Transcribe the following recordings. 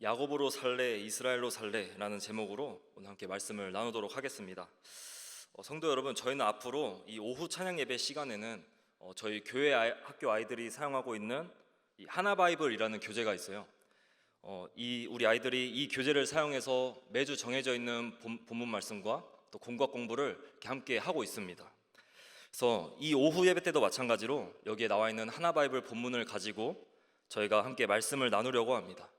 야곱으로 살래 이스라엘로 살래라는 제목으로 오늘 함께 말씀을 나누도록 하겠습니다. 성도 여러분, 저희는 앞으로 이 오후 찬양 예배 시간에는 저희 교회 학교 아이들이 사용하고 있는 이 하나 바이블이라는 교재가 있어요. 우리 아이들이 이 교재를 사용해서 매주 정해져 있는 본문 말씀과 또 공과 공부를 이렇게 함께 하고 있습니다. 그래서 이 오후 예배 때도 마찬가지로 여기에 나와 있는 하나 바이블 본문을 가지고 저희가 함께 말씀을 나누려고 합니다.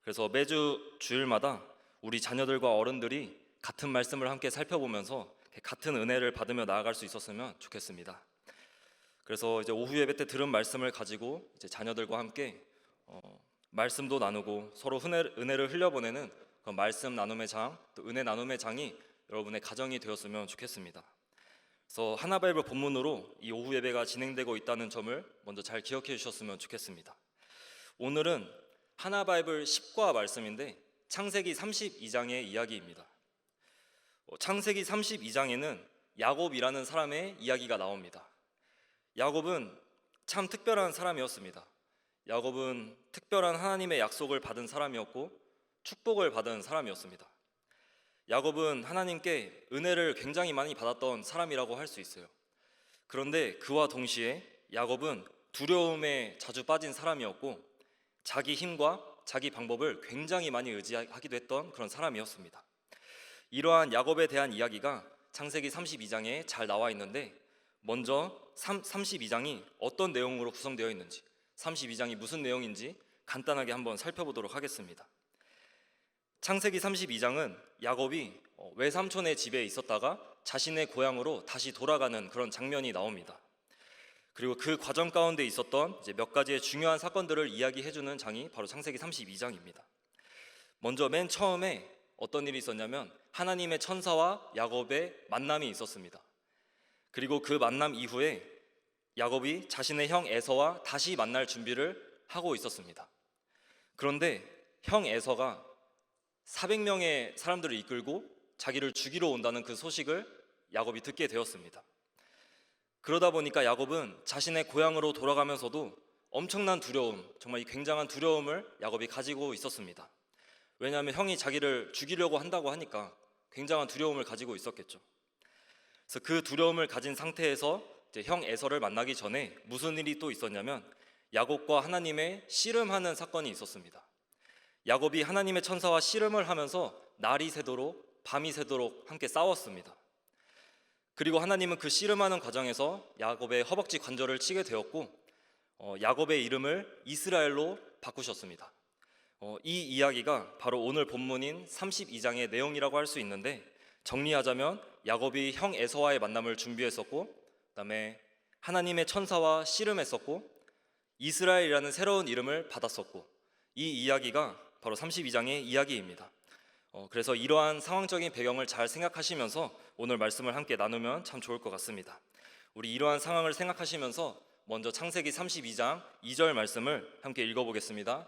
그래서 매주 주일마다 우리 자녀들과 어른들이 같은 말씀을 함께 살펴보면서 같은 은혜를 받으며 나아갈 수 있었으면 좋겠습니다. 그래서 이제 오후 예배 때 들은 말씀을 가지고 이제 자녀들과 함께 말씀도 나누고 서로 은혜를 흘려보내는 그 말씀 나눔의 장, 또 은혜 나눔의 장이 여러분의 가정이 되었으면 좋겠습니다. 그래서 하나 바이블 본문으로 이 오후 예배가 진행되고 있다는 점을 먼저 잘 기억해 주셨으면 좋겠습니다. 오늘은 하나 바이블 10과 말씀인데 창세기 32장의 이야기입니다. 창세기 32장에는 야곱이라는 사람의 이야기가 나옵니다. 야곱은 참 특별한 사람이었습니다. 야곱은 특별한 하나님의 약속을 받은 사람이었고 축복을 받은 사람이었습니다. 야곱은 하나님께 은혜를 굉장히 많이 받았던 사람이라고 할 수 있어요. 그런데 그와 동시에 야곱은 두려움에 자주 빠진 사람이었고 자기 힘과 자기 방법을 굉장히 많이 의지하기도 했던 그런 사람이었습니다. 이러한 야곱에 대한 이야기가 창세기 32장에 잘 나와 있는데 먼저 32장이 어떤 내용으로 구성되어 있는지, 32장이 무슨 내용인지 간단하게 한번 살펴보도록 하겠습니다. 창세기 32장은 야곱이 외삼촌의 집에 있었다가 자신의 고향으로 다시 돌아가는 그런 장면이 나옵니다. 그리고 그 과정 가운데 있었던 이제 몇 가지의 중요한 사건들을 이야기해주는 장이 바로 창세기 32장입니다. 먼저 맨 처음에 어떤 일이 있었냐면 하나님의 천사와 야곱의 만남이 있었습니다. 그리고 그 만남 이후에 야곱이 자신의 형 에서와 다시 만날 준비를 하고 있었습니다. 그런데 형 에서가 400명의 사람들을 이끌고 자기를 죽이러 온다는 그 소식을 야곱이 듣게 되었습니다. 그러다 보니까 야곱은 자신의 고향으로 돌아가면서도 엄청난 두려움, 정말 이 굉장한 두려움을 야곱이 가지고 있었습니다. 왜냐하면 형이 자기를 죽이려고 한다고 하니까 굉장한 두려움을 가지고 있었겠죠. 그래서 그 두려움을 가진 상태에서 이제 형 에서를 만나기 전에 무슨 일이 또 있었냐면 야곱과 하나님의 씨름하는 사건이 있었습니다. 야곱이 하나님의 천사와 씨름을 하면서 날이 새도록 밤이 새도록 함께 싸웠습니다. 그리고 하나님은 그 씨름하는 과정에서 야곱의 허벅지 관절을 치게 되었고 야곱의 이름을 이스라엘로 바꾸셨습니다. 이 이야기가 바로 오늘 본문인 32장의 내용이라고 할 수 있는데 정리하자면 야곱이 형 에서와의 만남을 준비했었고 그다음에 하나님의 천사와 씨름했었고 이스라엘이라는 새로운 이름을 받았었고 이 이야기가 바로 32장의 이야기입니다. 그래서 이러한 상황적인 배경을 잘 생각하시면서 오늘 말씀을 함께 나누면 참 좋을 것 같습니다. 우리 이러한 상황을 생각하시면서 먼저 창세기 32장 2절 말씀을 함께 읽어보겠습니다.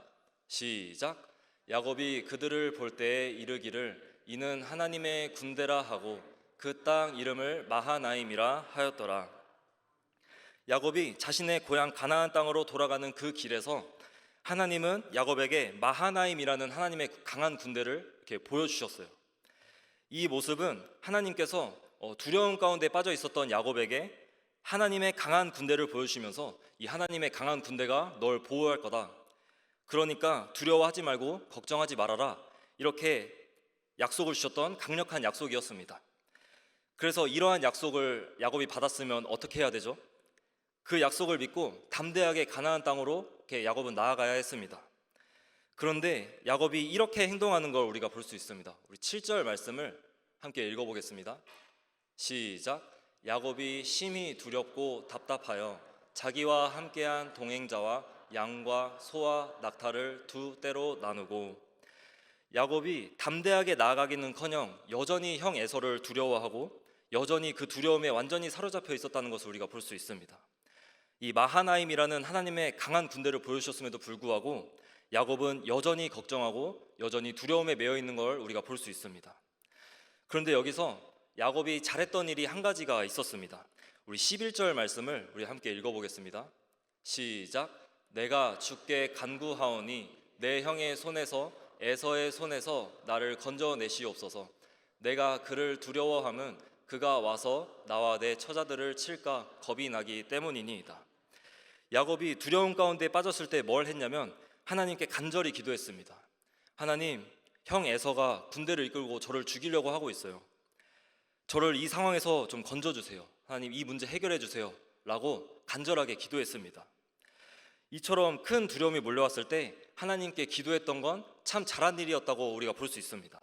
시작. 야곱이 그들을 볼 때에 이르기를 이는 하나님의 군대라 하고 그 땅 이름을 마하나임이라 하였더라. 야곱이 자신의 고향 가나안 땅으로 돌아가는 그 길에서 하나님은 야곱에게 마하나임이라는 하나님의 강한 군대를 이렇게 보여주셨어요. 이 모습은 하나님께서 두려움 가운데 빠져 있었던 야곱에게 하나님의 강한 군대를 보여주시면서 이 하나님의 강한 군대가 널 보호할 거다. 그러니까 두려워하지 말고 걱정하지 말아라. 이렇게 약속을 주셨던 강력한 약속이었습니다. 그래서 이러한 약속을 야곱이 받았으면 어떻게 해야 되죠? 그 약속을 믿고 담대하게 가나안 땅으로 이렇게 야곱은 나아가야 했습니다. 그런데 야곱이 이렇게 행동하는 걸 우리가 볼 수 있습니다. 우리 7절 말씀을 함께 읽어보겠습니다. 시작. 야곱이 심히 두렵고 답답하여 자기와 함께한 동행자와 양과 소와 낙타를 두 떼로 나누고 야곱이 담대하게 나아가기는커녕 여전히 형 에서를 두려워하고 여전히 그 두려움에 완전히 사로잡혀 있었다는 것을 우리가 볼 수 있습니다. 이 마하나임이라는 하나님의 강한 군대를 보여주셨음에도 불구하고 야곱은 여전히 걱정하고 여전히 두려움에 매여 있는 걸 우리가 볼 수 있습니다. 그런데 여기서 야곱이 잘했던 일이 한 가지가 있었습니다. 우리 11절 말씀을 우리 함께 읽어보겠습니다. 시작. 내가 주께 간구하오니 내 형의 손에서 에서의 손에서 나를 건져내시옵소서. 내가 그를 두려워함은 그가 와서 나와 내 처자들을 칠까 겁이 나기 때문이니이다. 야곱이 두려움 가운데 빠졌을 때 뭘 했냐면 하나님께 간절히 기도했습니다. 하나님, 형 에서가 군대를 이끌고 저를 죽이려고 하고 있어요. 저를 이 상황에서 좀 건져주세요. 하나님, 이 문제 해결해 주세요 라고 간절하게 기도했습니다. 이처럼 큰 두려움이 몰려왔을 때 하나님께 기도했던 건 참 잘한 일이었다고 우리가 볼 수 있습니다.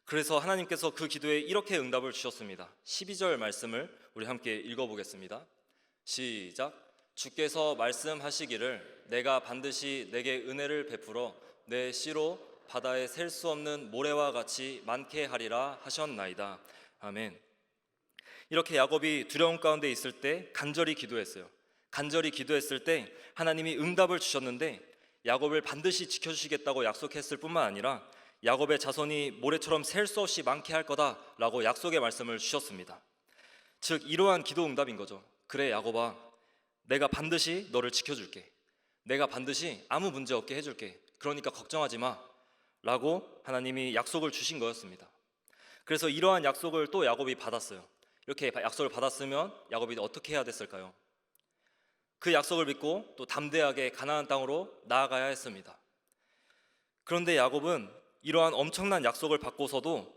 그래서 하나님께서 그 기도에 이렇게 응답을 주셨습니다. 12절 말씀을 우리 함께 읽어보겠습니다. 시작. 주께서 말씀하시기를 내가 반드시 내게 은혜를 베풀어 내 씨로 바다에 셀 수 없는 모래와 같이 많게 하리라 하셨나이다. 아멘. 이렇게 야곱이 두려움 가운데 있을 때 간절히 기도했어요. 간절히 기도했을 때 하나님이 응답을 주셨는데 야곱을 반드시 지켜주시겠다고 약속했을 뿐만 아니라 야곱의 자손이 모래처럼 셀 수 없이 많게 할 거다라고 약속의 말씀을 주셨습니다. 즉 이러한 기도 응답인 거죠. 그래 야곱아, 내가 반드시 너를 지켜줄게. 내가 반드시 아무 문제 없게 해줄게. 그러니까 걱정하지 마 라고 하나님이 약속을 주신 거였습니다. 그래서 이러한 약속을 또 야곱이 받았어요. 이렇게 약속을 받았으면 야곱이 어떻게 해야 됐을까요? 그 약속을 믿고 또 담대하게 가나안 땅으로 나아가야 했습니다. 그런데 야곱은 이러한 엄청난 약속을 받고서도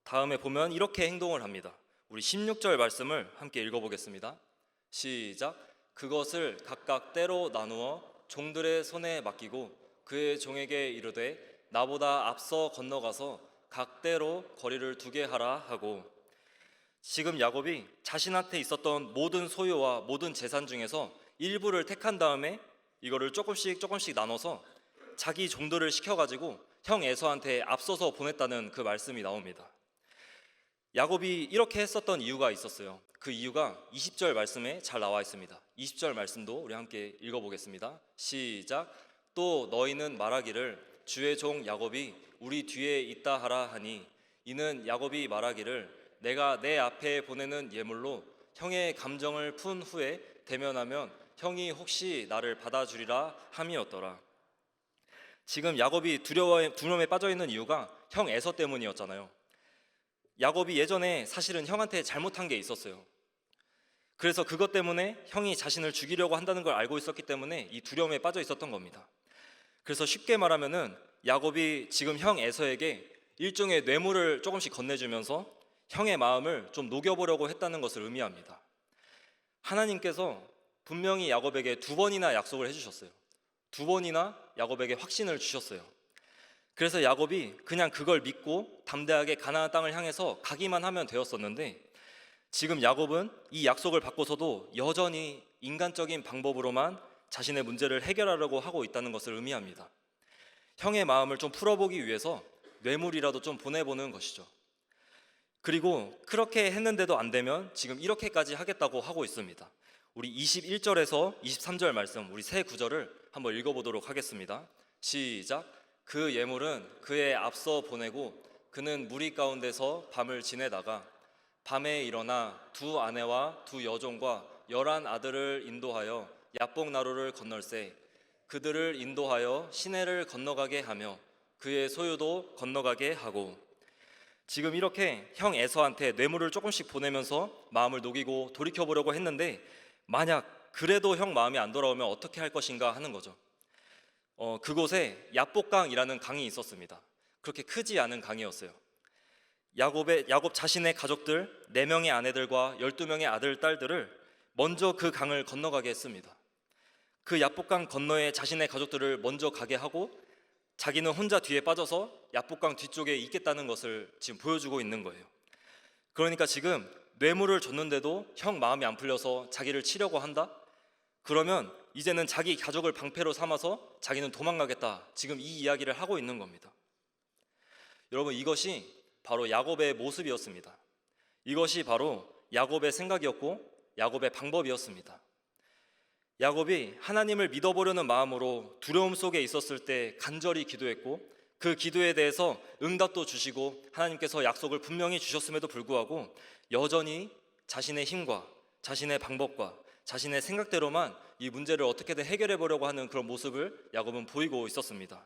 다음에 보면 이렇게 행동을 합니다. 우리 16절 말씀을 함께 읽어보겠습니다. 시작. 그것을 각각 때로 나누어 종들의 손에 맡기고 그의 종에게 이르되 나보다 앞서 건너가서 각 때로 거리를 두게 하라 하고, 지금 야곱이 자신한테 있었던 모든 소유와 모든 재산 중에서 일부를 택한 다음에 이거를 조금씩 나눠서 자기 종들을 시켜가지고 형 에서한테 앞서서 보냈다는 그 말씀이 나옵니다. 야곱이 이렇게 했었던 이유가 있었어요. 그 이유가 20절 말씀에 잘 나와 있습니다. 20절 말씀도 우리 함께 읽어보겠습니다. 시작. 또 너희는 말하기를 주의 종 야곱이 우리 뒤에 있다 하라 하니 이는 야곱이 말하기를 내가 내 앞에 보내는 예물로 형의 감정을 푼 후에 대면하면 형이 혹시 나를 받아주리라 함이었더라. 지금 야곱이 두려움에 빠져 있는 이유가 형 에서 때문이었잖아요. 야곱이 예전에 사실은 형한테 잘못한 게 있었어요. 그래서 그것 때문에 형이 자신을 죽이려고 한다는 걸 알고 있었기 때문에 이 두려움에 빠져 있었던 겁니다. 그래서 쉽게 말하면은 야곱이 지금 형 에서에게 일종의 뇌물을 조금씩 건네주면서 형의 마음을 좀 녹여보려고 했다는 것을 의미합니다. 하나님께서 분명히 야곱에게 2번이나 약속을 해주셨어요. 2번이나 야곱에게 확신을 주셨어요. 그래서 야곱이 그냥 그걸 믿고 담대하게 가나안 땅을 향해서 가기만 하면 되었었는데, 지금 야곱은 이 약속을 받고서도 여전히 인간적인 방법으로만 자신의 문제를 해결하려고 하고 있다는 것을 의미합니다. 형의 마음을 좀 풀어보기 위해서 뇌물이라도 좀 보내보는 것이죠. 그리고 그렇게 했는데도 안 되면 지금 이렇게까지 하겠다고 하고 있습니다. 우리 21절에서 23절 말씀, 우리 세 구절을 한번 읽어보도록 하겠습니다. 시작. 그 예물은 그의 앞서 보내고 그는 무리 가운데서 밤을 지내다가 밤에 일어나 2 아내와 2 여종과 11 아들을 인도하여 야복 나루를 건널세 그들을 인도하여 시내를 건너가게 하며 그의 소유도 건너가게 하고, 지금 이렇게 형 에서한테 뇌물을 조금씩 보내면서 마음을 녹이고 돌이켜보려고 했는데, 만약 그래도 형 마음이 안 돌아오면 어떻게 할 것인가 하는 거죠. 그곳에 야복강이라는 강이 있었습니다. 그렇게 크지 않은 강이었어요. 야곱 자신의 가족들 4명의 아내들과 12명의 아들, 딸들을 먼저 그 강을 건너가게 했습니다. 그 야복강 건너에 자신의 가족들을 먼저 가게 하고 자기는 혼자 뒤에 빠져서 야복강 뒤쪽에 있겠다는 것을 지금 보여주고 있는 거예요. 그러니까 지금 뇌물을 줬는데도 형 마음이 안 풀려서 자기를 치려고 한다? 그러면 이제는 자기 가족을 방패로 삼아서 자기는 도망가겠다, 지금 이 이야기를 하고 있는 겁니다. 여러분, 이것이 바로 야곱의 모습이었습니다. 이것이 바로 야곱의 생각이었고 야곱의 방법이었습니다. 야곱이 하나님을 믿어보려는 마음으로 두려움 속에 있었을 때 간절히 기도했고, 그 기도에 대해서 응답도 주시고 하나님께서 약속을 분명히 주셨음에도 불구하고 여전히 자신의 힘과 자신의 방법과 자신의 생각대로만 이 문제를 어떻게든 해결해 보려고 하는 그런 모습을 야곱은 보이고 있었습니다.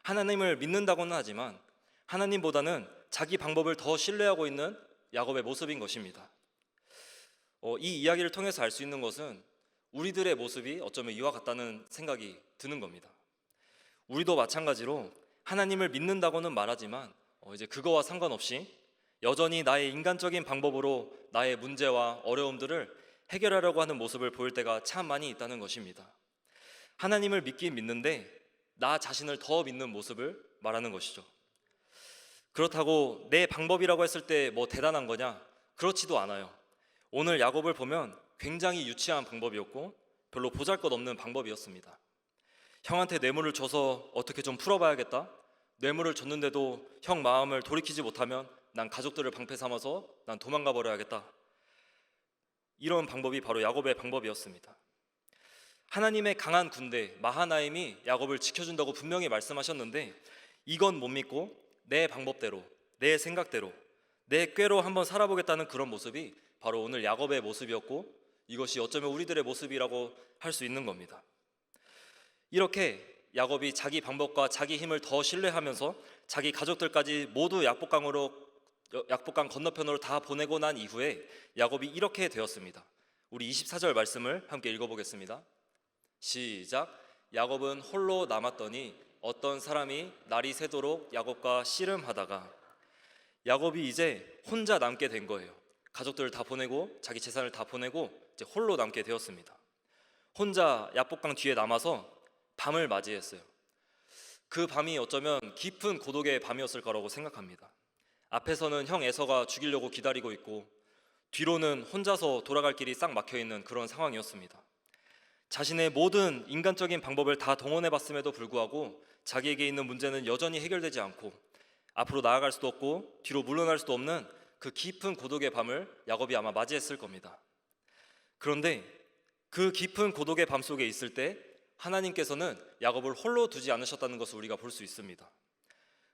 하나님을 믿는다고는 하지만 하나님보다는 자기 방법을 더 신뢰하고 있는 야곱의 모습인 것입니다. 이 이야기를 통해서 알 수 있는 것은 우리들의 모습이 어쩌면 이와 같다는 생각이 드는 겁니다. 우리도 마찬가지로 하나님을 믿는다고는 말하지만 이제 그거와 상관없이 여전히 나의 인간적인 방법으로 나의 문제와 어려움들을 해결하려고 하는 모습을 보일 때가 참 많이 있다는 것입니다. 하나님을 믿긴 믿는데 나 자신을 더 믿는 모습을 말하는 것이죠. 그렇다고 내 방법이라고 했을 때 뭐 대단한 거냐? 그렇지도 않아요. 오늘 야곱을 보면 굉장히 유치한 방법이었고 별로 보잘것없는 방법이었습니다. 형한테 뇌물을 줘서 어떻게 좀 풀어봐야겠다. 뇌물을 줬는데도 형 마음을 돌이키지 못하면 난 가족들을 방패 삼아서 난 도망가 버려야겠다. 이런 방법이 바로 야곱의 방법이었습니다. 하나님의 강한 군대 마하나임이 야곱을 지켜준다고 분명히 말씀하셨는데 이건 못 믿고 내 방법대로, 내 생각대로, 내 꾀로 한번 살아보겠다는 그런 모습이 바로 오늘 야곱의 모습이었고 이것이 어쩌면 우리들의 모습이라고 할 수 있는 겁니다. 이렇게 야곱이 자기 방법과 자기 힘을 더 신뢰하면서 자기 가족들까지 모두 약복강 건너편으로 다 보내고 난 이후에 야곱이 이렇게 되었습니다. 우리 24절 말씀을 함께 읽어보겠습니다. 시작. 야곱은 홀로 남았더니 어떤 사람이 날이 새도록 야곱과 씨름하다가 야곱이 이제 혼자 남게 된 거예요. 가족들을 다 보내고 자기 재산을 다 보내고 이제 홀로 남게 되었습니다. 혼자 야복강 뒤에 남아서 밤을 맞이했어요. 그 밤이 어쩌면 깊은 고독의 밤이었을 거라고 생각합니다. 앞에서는 형 에서가 죽이려고 기다리고 있고 뒤로는 혼자서 돌아갈 길이 싹 막혀있는 그런 상황이었습니다. 자신의 모든 인간적인 방법을 다 동원해봤음에도 불구하고 자기에게 있는 문제는 여전히 해결되지 않고 앞으로 나아갈 수도 없고 뒤로 물러날 수도 없는 그 깊은 고독의 밤을 야곱이 아마 맞이했을 겁니다. 그런데 그 깊은 고독의 밤 속에 있을 때 하나님께서는 야곱을 홀로 두지 않으셨다는 것을 우리가 볼 수 있습니다.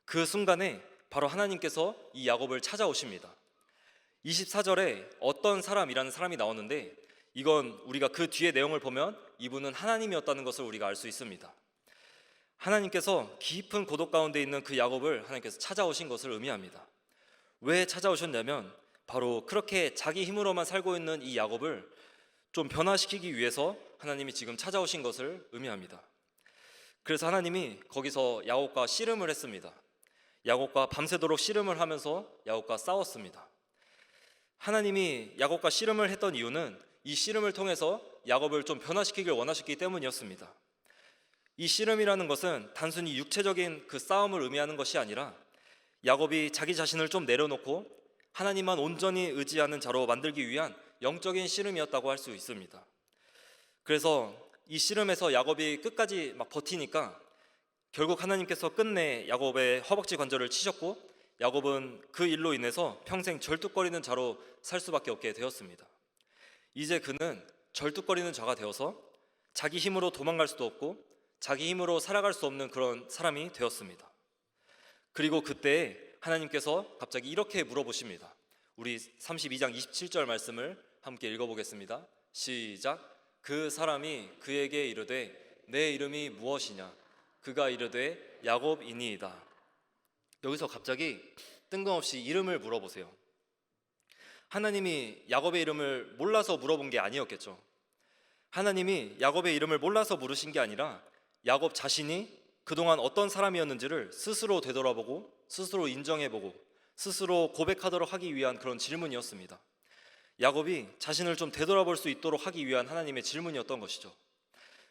그 순간에 바로 하나님께서 이 야곱을 찾아오십니다. 24절에 어떤 사람이라는 사람이 나오는데 이건 우리가 그 뒤에 내용을 보면 이분은 하나님이었다는 것을 우리가 알 수 있습니다. 하나님께서 깊은 고독 가운데 있는 그 야곱을 하나님께서 찾아오신 것을 의미합니다. 왜 찾아오셨냐면 바로 그렇게 자기 힘으로만 살고 있는 이 야곱을 좀 변화시키기 위해서 하나님이 지금 찾아오신 것을 의미합니다. 그래서 하나님이 거기서 야곱과 씨름을 했습니다. 야곱과 밤새도록 씨름을 하면서 야곱과 싸웠습니다. 하나님이 야곱과 씨름을 했던 이유는 이 씨름을 통해서 야곱을 좀 변화시키길 원하셨기 때문이었습니다. 이 씨름이라는 것은 단순히 육체적인 그 싸움을 의미하는 것이 아니라 야곱이 자기 자신을 좀 내려놓고 하나님만 온전히 의지하는 자로 만들기 위한 영적인 씨름이었다고 할 수 있습니다. 그래서 이 씨름에서 야곱이 끝까지 막 버티니까 결국 하나님께서 끝내 야곱의 허벅지 관절을 치셨고 야곱은 그 일로 인해서 평생 절뚝거리는 자로 살 수밖에 없게 되었습니다. 이제 그는 절뚝거리는 자가 되어서 자기 힘으로 도망갈 수도 없고 자기 힘으로 살아갈 수 없는 그런 사람이 되었습니다. 그리고 그때 하나님께서 갑자기 이렇게 물어보십니다. 우리 32장 27절 말씀을 함께 읽어보겠습니다. 시작. 그 사람이 그에게 이르되 내 이름이 무엇이냐? 그가 이르되 야곱이니이다. 여기서 갑자기 뜬금없이 이름을 물어보세요. 하나님이 야곱의 이름을 몰라서 물어본 게 아니었겠죠. 하나님이 야곱의 이름을 몰라서 물으신 게 아니라 야곱 자신이 그동안 어떤 사람이었는지를 스스로 되돌아보고 스스로 인정해보고 스스로 고백하도록 하기 위한 그런 질문이었습니다. 야곱이 자신을 좀 되돌아볼 수 있도록 하기 위한 하나님의 질문이었던 것이죠.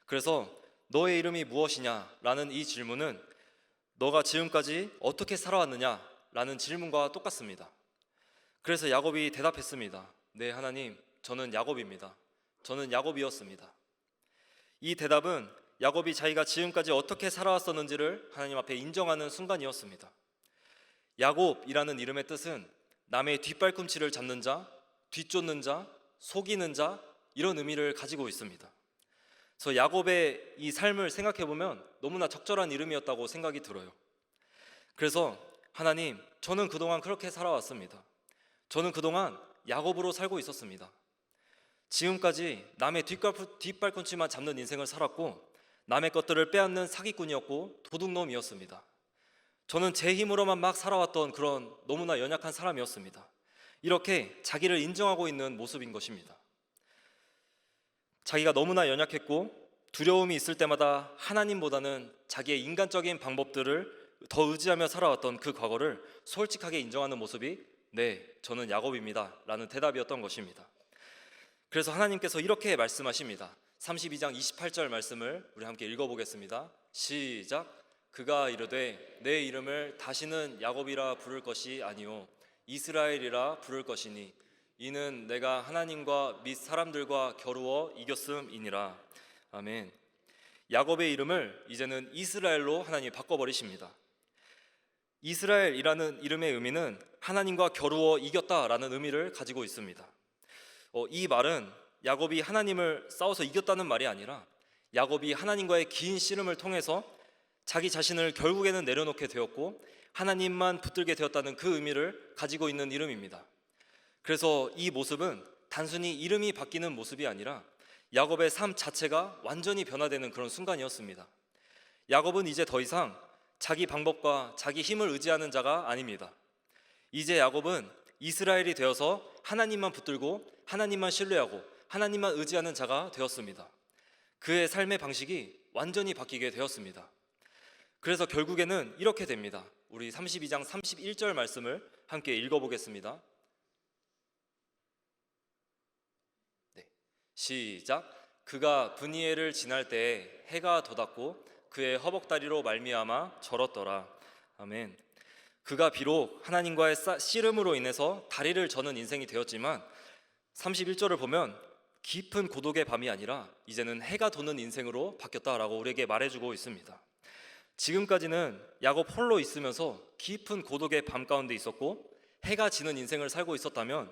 그래서 너의 이름이 무엇이냐? 라는 이 질문은 너가 지금까지 어떻게 살아왔느냐? 라는 질문과 똑같습니다. 그래서 야곱이 대답했습니다. 네, 하나님, 저는 야곱입니다. 저는 야곱이었습니다. 이 대답은 야곱이 자기가 지금까지 어떻게 살아왔었는지를 하나님 앞에 인정하는 순간이었습니다. 야곱이라는 이름의 뜻은 남의 뒷발꿈치를 잡는 자, 뒤쫓는 자, 속이는 자, 이런 의미를 가지고 있습니다. 그래서 야곱의 이 삶을 생각해보면 너무나 적절한 이름이었다고 생각이 들어요. 그래서 하나님, 저는 그동안 그렇게 살아왔습니다. 저는 그동안 야곱으로 살고 있었습니다. 지금까지 남의 뒷발꿈치만 잡는 인생을 살았고 남의 것들을 빼앗는 사기꾼이었고 도둑놈이었습니다. 저는 제 힘으로만 막 살아왔던 그런 너무나 연약한 사람이었습니다. 이렇게 자기를 인정하고 있는 모습인 것입니다. 자기가 너무나 연약했고 두려움이 있을 때마다 하나님보다는 자기의 인간적인 방법들을 더 의지하며 살아왔던 그 과거를 솔직하게 인정하는 모습이 네, 저는 야곱입니다 라는 대답이었던 것입니다. 그래서 하나님께서 이렇게 말씀하십니다. 32장 28절 말씀을 우리 함께 읽어보겠습니다. 시작. 그가 이르되 내 이름을 다시는 야곱이라 부를 것이 아니요 이스라엘이라 부를 것이니 이는 내가 하나님과 및 사람들과 겨루어 이겼음이니라. 아멘. 야곱의 이름을 이제는 이스라엘로 하나님이 바꿔버리십니다. 이스라엘이라는 이름의 의미는 하나님과 겨루어 이겼다라는 의미를 가지고 있습니다. 이 말은 야곱이 하나님을 싸워서 이겼다는 말이 아니라 야곱이 하나님과의 긴 씨름을 통해서 자기 자신을 결국에는 내려놓게 되었고 하나님만 붙들게 되었다는 그 의미를 가지고 있는 이름입니다. 그래서 이 모습은 단순히 이름이 바뀌는 모습이 아니라 야곱의 삶 자체가 완전히 변화되는 그런 순간이었습니다. 야곱은 이제 더 이상 자기 방법과 자기 힘을 의지하는 자가 아닙니다. 이제 야곱은 이스라엘이 되어서 하나님만 붙들고 하나님만 신뢰하고 하나님만 의지하는 자가 되었습니다. 그의 삶의 방식이 완전히 바뀌게 되었습니다. 그래서 결국에는 이렇게 됩니다. 우리 32장 31절 말씀을 함께 읽어보겠습니다. 네, 시작. 그가 브니엘을 지날 때에 해가 돋았고 그의 허벅다리로 말미암아 절었더라. 아멘. 그가 비록 하나님과의 씨름으로 인해서 다리를 저는 인생이 되었지만 31절을 보면 깊은 고독의 밤이 아니라 이제는 해가 도는 인생으로 바뀌었다라고 우리에게 말해주고 있습니다. 지금까지는 야곱 홀로 있으면서 깊은 고독의 밤 가운데 있었고 해가 지는 인생을 살고 있었다면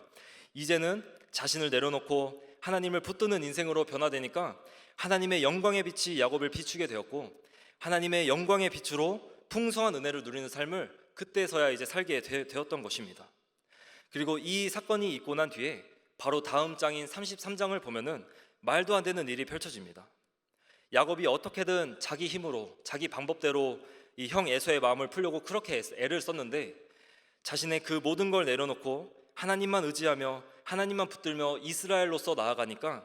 이제는 자신을 내려놓고 하나님을 붙드는 인생으로 변화되니까 하나님의 영광의 빛이 야곱을 비추게 되었고 하나님의 영광의 빛으로 풍성한 은혜를 누리는 삶을 그때서야 이제 살게 되었던 것입니다. 그리고 이 사건이 있고 난 뒤에 바로 다음 장인 33장을 보면은 말도 안 되는 일이 펼쳐집니다. 야곱이 어떻게든 자기 힘으로 자기 방법대로 이 형 에서의 마음을 풀려고 그렇게 애를 썼는데 자신의 그 모든 걸 내려놓고 하나님만 의지하며 하나님만 붙들며 이스라엘로서 나아가니까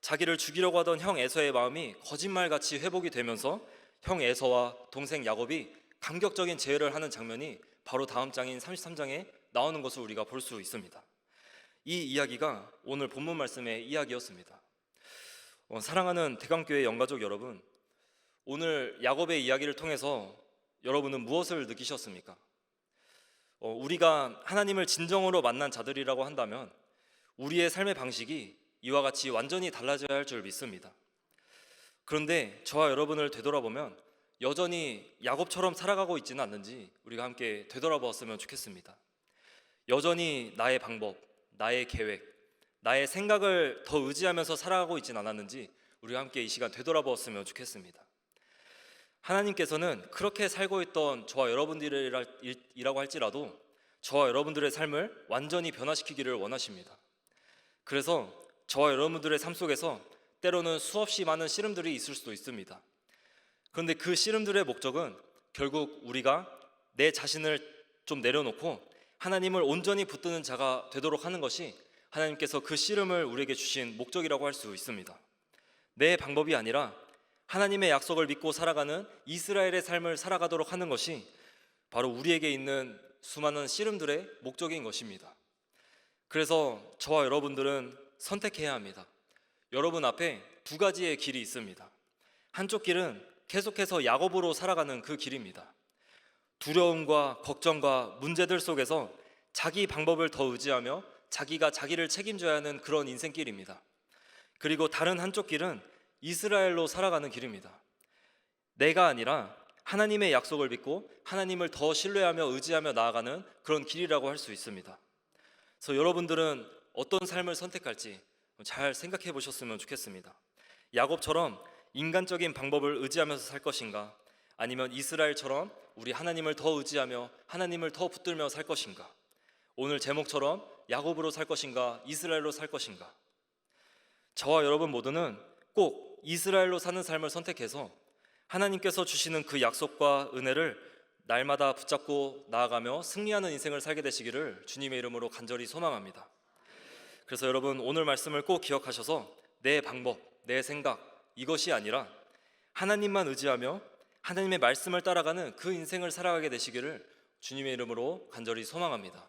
자기를 죽이려고 하던 형 에서의 마음이 거짓말같이 회복이 되면서 형 에서와 동생 야곱이 감격적인 재회를 하는 장면이 바로 다음 장인 33장에 나오는 것을 우리가 볼 수 있습니다. 이 이야기가 오늘 본문 말씀의 이야기였습니다. 사랑하는 대강교회 영가족 여러분, 오늘 야곱의 이야기를 통해서 여러분은 무엇을 느끼셨습니까? 우리가 하나님을 진정으로 만난 자들이라고 한다면 우리의 삶의 방식이 이와 같이 완전히 달라져야 할 줄 믿습니다. 그런데 저와 여러분을 되돌아보면 여전히 야곱처럼 살아가고 있지는 않는지 우리가 함께 되돌아보았으면 좋겠습니다. 여전히 나의 방법, 나의 계획, 나의 생각을 더 의지하면서 살아가고 있지는 않았는지 우리가 함께 이 시간 되돌아보았으면 좋겠습니다. 하나님께서는 그렇게 살고 있던 저와 여러분들이라고 할지라도 저와 여러분들의 삶을 완전히 변화시키기를 원하십니다. 그래서 저와 여러분들의 삶 속에서 때로는 수없이 많은 씨름들이 있을 수도 있습니다. 그런데 그 씨름들의 목적은 결국 우리가 내 자신을 좀 내려놓고 하나님을 온전히 붙드는 자가 되도록 하는 것이 하나님께서 그 씨름을 우리에게 주신 목적이라고 할 수 있습니다. 내 방법이 아니라 하나님의 약속을 믿고 살아가는 이스라엘의 삶을 살아가도록 하는 것이 바로 우리에게 있는 수많은 씨름들의 목적인 것입니다. 그래서 저와 여러분들은 선택해야 합니다. 여러분 앞에 두 가지의 길이 있습니다. 한쪽 길은 계속해서 야곱으로 살아가는 그 길입니다. 두려움과 걱정과 문제들 속에서 자기 방법을 더 의지하며 자기가 자기를 책임져야 하는 그런 인생길입니다. 그리고 다른 한쪽 길은 이스라엘로 살아가는 길입니다. 내가 아니라 하나님의 약속을 믿고 하나님을 더 신뢰하며 의지하며 나아가는 그런 길이라고 할 수 있습니다. 그래서 여러분들은 어떤 삶을 선택할지 잘 생각해 보셨으면 좋겠습니다. 야곱처럼 인간적인 방법을 의지하면서 살 것인가, 아니면 이스라엘처럼 우리 하나님을 더 의지하며 하나님을 더 붙들며 살 것인가, 오늘 제목처럼 야곱으로 살 것인가 이스라엘로 살 것인가. 저와 여러분 모두는 꼭 이스라엘로 사는 삶을 선택해서 하나님께서 주시는 그 약속과 은혜를 날마다 붙잡고 나아가며 승리하는 인생을 살게 되시기를 주님의 이름으로 간절히 소망합니다. 그래서 여러분, 오늘 말씀을 꼭 기억하셔서 내 방법, 내 생각, 이것이 아니라 하나님만 의지하며 하나님의 말씀을 따라가는 그 인생을 살아가게 되시기를 주님의 이름으로 간절히 소망합니다.